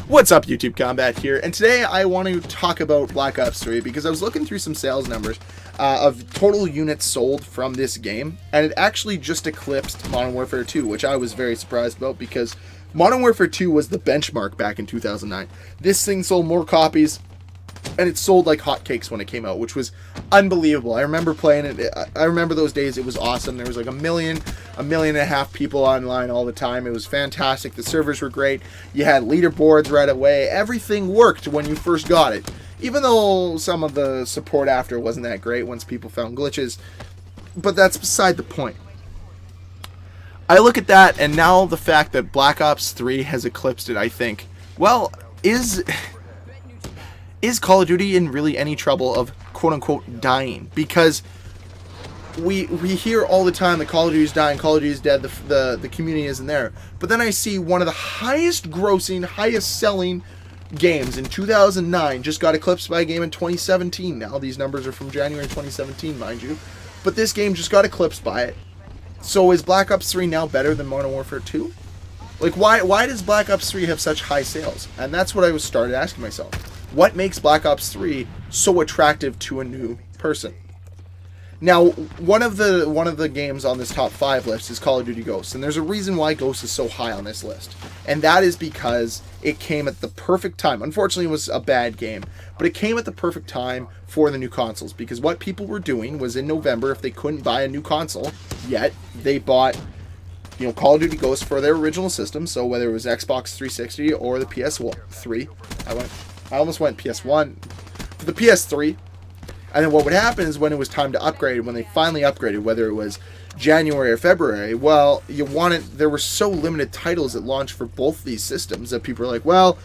What's up, YouTube Combat here, and today I want to talk about Black Ops 3 because I was looking through some sales numbers of total units sold from this game, and it actually just eclipsed Modern Warfare 2, which I was very surprised about because Modern Warfare 2 was the benchmark back in 2009. This thing sold more copies, and it sold like hotcakes when it came out, which was unbelievable. I remember playing it. I remember those days. It was awesome. There was like a million and a half people online all the time. It was fantastic. The servers were great. You had leaderboards right away. Everything worked when you first got it, even though some of the support after wasn't that great once people found glitches. But that's beside the point. I look at that, and now the fact that Black Ops 3 has eclipsed it, I think, well, is Call of Duty in really any trouble of quote-unquote dying? Because we hear all the time that Call of Duty is dying, Call of Duty is dead, the community isn't there. But then I see one of the highest grossing, highest selling games in 2009 just got eclipsed by a game in 2017. Now these numbers are from January 2017, mind you. But this game just got eclipsed by it. So is Black Ops 3 now better than Modern Warfare 2? Like, why does Black Ops 3 have such high sales? And that's what I started asking myself. What makes Black Ops 3 so attractive to a new person? Now, one of the games on this top 5 list is Call of Duty Ghosts, and there's a reason why Ghosts is so high on this list. And that is because it came at the perfect time. Unfortunately, it was a bad game, but it came at the perfect time for the new consoles, because what people were doing was in November, if they couldn't buy a new console yet, they bought Call of Duty Ghosts for their original system, so whether it was Xbox 360 or the PS3, I almost went PS1 for the PS3. And then what would happen is when it was time to upgrade, when they finally upgraded, whether it was January or February, well, there were so limited titles at launch for both these systems that people were like, well,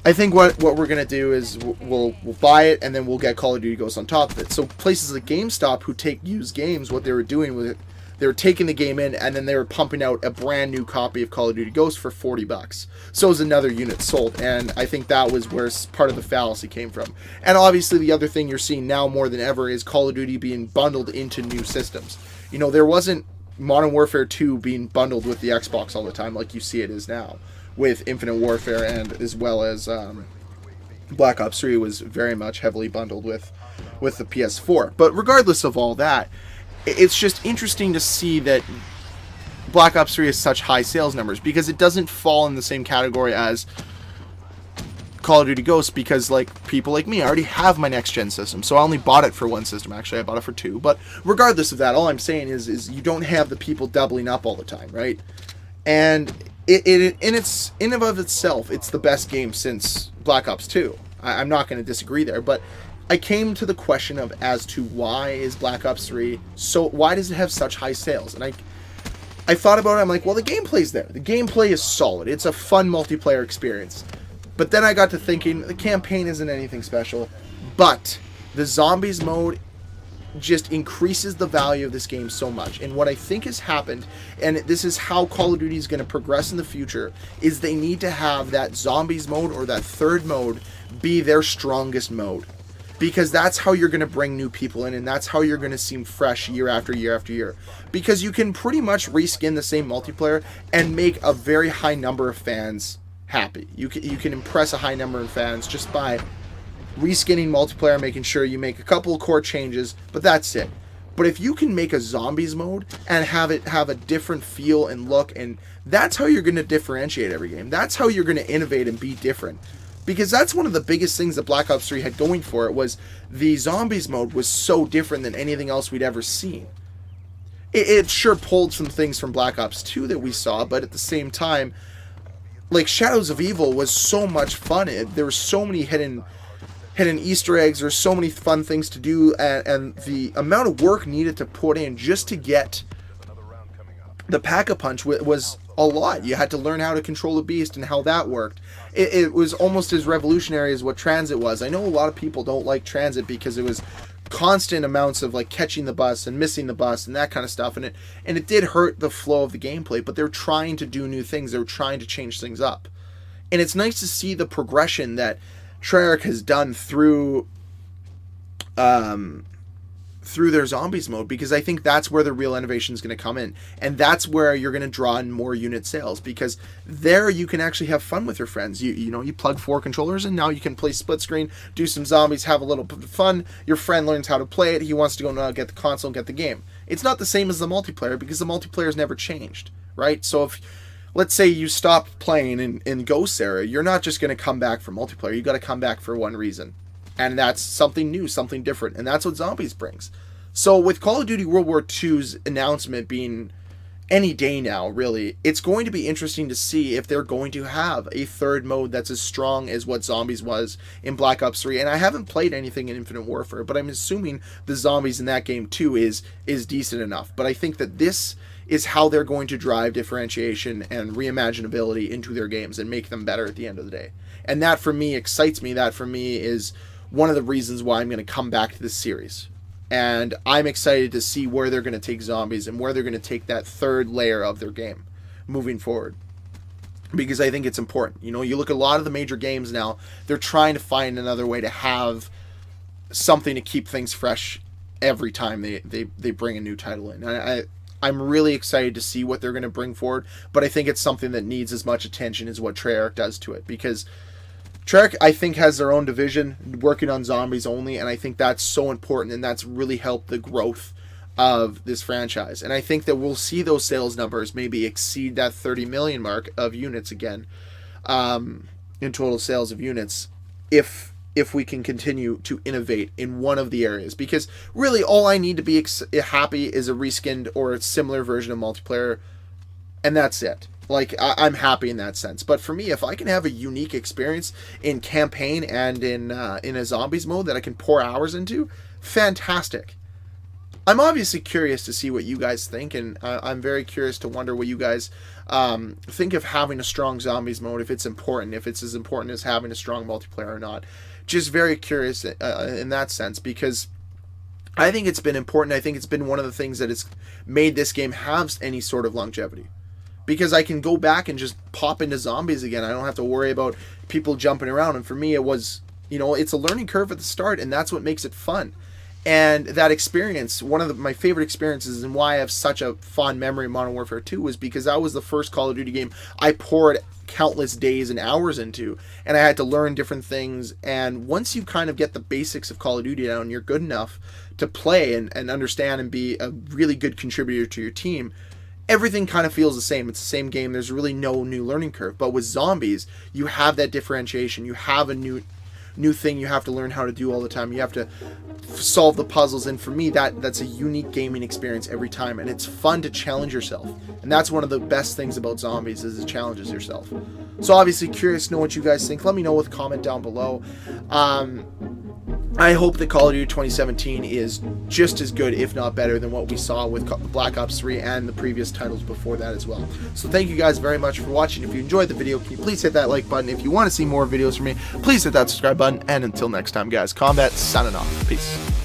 I think what we're going to do is we'll buy it and then we'll get Call of Duty Ghosts on top of it. So places like GameStop who take used games, what they were doing with it, they were taking the game in, and then they were pumping out a brand new copy of Call of Duty Ghosts for $40. So it was another unit sold, and I think that was where part of the fallacy came from. And obviously the other thing you're seeing now more than ever is Call of Duty being bundled into new systems. There wasn't Modern Warfare 2 being bundled with the Xbox all the time like you see it is now, with Infinite Warfare, and as well as Black Ops 3 was very much heavily bundled with the PS4. But regardless of all that, it's just interesting to see that Black Ops 3 has such high sales numbers, because it doesn't fall in the same category as Call of Duty Ghosts, because people like me, I already have my next gen system, so I only bought it for one system. Actually, I bought it for two. But regardless of that, all I'm saying is you don't have the people doubling up all the time, right? And in and of itself, it's the best game since Black Ops 2. I'm not going to disagree there, but I came to the question of as to why is Black Ops 3 why does it have such high sales? And I thought about it. I'm like, well, the gameplay's there. The gameplay is solid. It's a fun multiplayer experience. But then I got to thinking, the campaign isn't anything special, but the zombies mode just increases the value of this game so much. And what I think has happened, and this is how Call of Duty is going to progress in the future, is they need to have that zombies mode or that third mode be their strongest mode. Because that's how you're going to bring new people in, and that's how you're going to seem fresh year after year after year. Because you can pretty much reskin the same multiplayer and make a very high number of fans happy. You can impress a high number of fans just by reskinning multiplayer, making sure you make a couple of core changes, but that's it. But if you can make a zombies mode and have it have a different feel and look, and that's how you're going to differentiate every game. That's how you're going to innovate and be different. Because that's one of the biggest things that Black Ops 3 had going for it, was the zombies mode was so different than anything else we'd ever seen. It sure pulled some things from Black Ops 2 that we saw, but at the same time, like Shadows of Evil was so much fun. There were so many hidden Easter eggs. There's so many fun things to do, and the amount of work needed to put in just to get the Pack-a-Punch was a lot. You had to learn how to control the beast and how that worked. It was almost as revolutionary as what Transit was. I know a lot of people don't like Transit because it was constant amounts of catching the bus and missing the bus and that kind of stuff, and it did hurt the flow of the gameplay, but they're trying to do new things. They're trying to change things up. And it's nice to see the progression that Treyarch has done through through their zombies mode, because I think that's where the real innovation is going to come in, and that's where you're going to draw in more unit sales, because there you can actually have fun with your friends. You plug 4 controllers and now you can play split screen, do some zombies, have a little bit of fun. Your friend learns how to play it. He wants to go now get the console and get the game. It's not the same as the multiplayer, because the multiplayer has never changed, right? So if, let's say you stop playing in Ghost Era, you're not just going to come back for multiplayer. You got to come back for one reason. And that's something new, something different. And that's what Zombies brings. So with Call of Duty World War II's announcement being any day now, really, it's going to be interesting to see if they're going to have a third mode that's as strong as what Zombies was in Black Ops 3. And I haven't played anything in Infinite Warfare, but I'm assuming the zombies in that game too is decent enough. But I think that this is how they're going to drive differentiation and reimaginability into their games and make them better at the end of the day. And that for me excites me. That for me is one of the reasons why I'm going to come back to this series. And I'm excited to see where they're going to take Zombies and where they're going to take that third layer of their game moving forward. Because I think it's important. You look at a lot of the major games now, they're trying to find another way to have something to keep things fresh every time they bring a new title in. I'm really excited to see what they're going to bring forward, but I think it's something that needs as much attention as what Treyarch does to it, because Treyarch, I think, has their own division working on zombies only, and I think that's so important, and that's really helped the growth of this franchise. And I think that we'll see those sales numbers maybe exceed that 30 million mark of units again, in total sales of units, if we can continue to innovate in one of the areas. Because really all I need to be happy is a reskinned or a similar version of multiplayer, and that's it. Like, I'm happy in that sense. But for me, if I can have a unique experience in campaign and in a zombies mode that I can pour hours into, fantastic. I'm obviously curious to see what you guys think, and I'm very curious to wonder what you guys think of having a strong zombies mode, if it's important, if it's as important as having a strong multiplayer or not. Just very curious in that sense, because I think it's been important. I think it's been one of the things that has made this game have any sort of longevity. Because I can go back and just pop into zombies again. I don't have to worry about people jumping around. And for me, it was, it's a learning curve at the start, and that's what makes it fun. And that experience, one of my favorite experiences, and why I have such a fond memory of Modern Warfare 2, was because that was the first Call of Duty game I poured countless days and hours into, and I had to learn different things. And once you kind of get the basics of Call of Duty down, you're good enough to play and understand and be a really good contributor to your team, everything kind of feels the same. It's the same game. There's really no new learning curve. But with zombies, you have that differentiation. You have a new thing you have to learn how to do all the time. You have to solve the puzzles, and for me, that's a unique gaming experience every time, and it's fun to challenge yourself. And that's one of the best things about zombies, is it challenges yourself. So obviously curious to know what you guys think. Let me know with a comment down below. I hope that Call of Duty 2017 is just as good, if not better, than what we saw with Black Ops 3 and the previous titles before that as well. So thank you guys very much for watching. If you enjoyed the video, can you please hit that like button? If you want to see more videos from me, please hit that subscribe button. And until next time, guys, Combat signing off. Peace.